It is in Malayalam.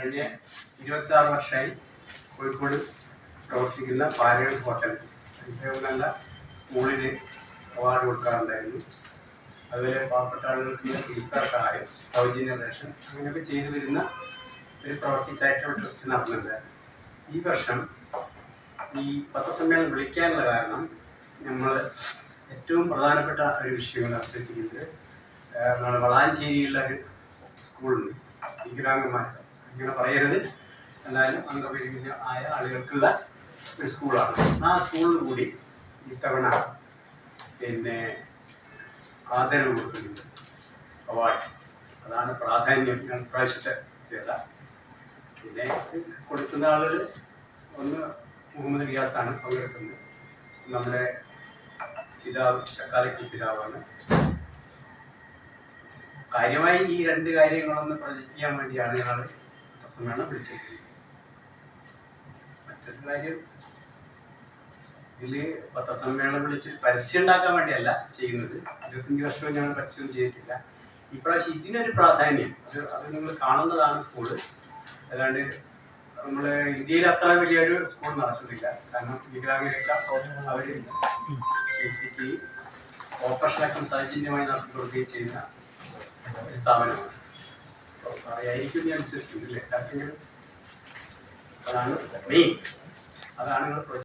കഴിഞ്ഞ 26 വർഷമായി കോഴിക്കോട് പ്രവർത്തിക്കുന്ന പാരഗൺ ഹോട്ടൽ ഏറ്റവും നല്ല സ്കൂളിന് അവാർഡ് കൊടുക്കാറുണ്ടായിരുന്നു. അതുപോലെ പാവപ്പെട്ട ആളുകൾക്ക് ചികിത്സാ സഹായം, സൗജന്യ റേഷൻ അങ്ങനെയൊക്കെ ചെയ്തു വരുന്ന ഒരു പ്രവൃത്തി ചാരിറ്റബിൾ ട്രസ്റ്റ് നടത്തുന്നുണ്ടായിരുന്നു. ഈ വർഷം ഈ പത്രസമ്മേളനം വിളിക്കാനുള്ള കാരണം നമ്മൾ ഏറ്റവും പ്രധാനപ്പെട്ട ഒരു വിഷയങ്ങൾ അഭ്യർത്ഥിക്കുന്നത് നമ്മുടെ വളാഞ്ചേരിയിലുള്ള ഒരു സ്കൂളുണ്ട്, വികലാംഗന്മാർ അങ്ങനെ പറയരുത്, എന്നാലും അംഗപരിമിതമായ ആളുകൾക്കുള്ള ഒരു സ്കൂളാണ്. ആ സ്കൂളിൽ കൂടി ഇത്തവണ ആദരവ് കൊടുക്കുന്നുണ്ട്, അവാർഡ്. അതാണ് പ്രാധാന്യം ഞാൻ പ്രാവശ്യത്തെ ചെയ്ത. പിന്നെ കൊടുക്കുന്ന ആളുകൾ ഒന്ന് മുഹമ്മദ് റിയാസാണ് പങ്കെടുക്കുന്നത്, നമ്മുടെ പിതാവ് ചക്കാലയ്ക്ക് പിതാവാണ്. കാര്യമായി ഈ രണ്ട് കാര്യങ്ങളൊന്ന് പ്രചരിപ്പിക്കാൻ വേണ്ടിയാണ് ഞങ്ങൾ സമ്മേളനം വിളിച്ചിരിക്കുന്നത്. മറ്റൊരു കാര്യം, ഇതിൽ പത്രസമ്മേളനം വിളിച്ച് പരസ്യം ഉണ്ടാക്കാൻ വേണ്ടിയല്ല ചെയ്യുന്നത്. 25 വർഷവും ഞങ്ങൾ പരസ്യം ചെയ്തിട്ടില്ല. ഇപ്രാവശ്യം ഇതിനൊരു പ്രാധാന്യം, അത് നിങ്ങൾ കാണുന്നതാണ് സ്കൂള്. അല്ലാണ്ട് നമ്മൾ ഇന്ത്യയിൽ അത്ര വലിയൊരു സ്കൂൾ നടക്കുന്നില്ല. കാരണം വികലാംഗരൊക്കെ അവർ ചികിത്സിക്കുകയും ഓപ്പറേഷനൊക്കെ സൗജന്യമായി നടത്തി കൊടുക്കുകയും ചെയ്യുന്ന ഒരു സ്ഥാപനമാണ്. അറിയായിരിക്കും ഞാൻ വിശ്വസിക്കുന്നില്ലേ? അതാണ് മെയിൻ, അതാണ് നിങ്ങൾ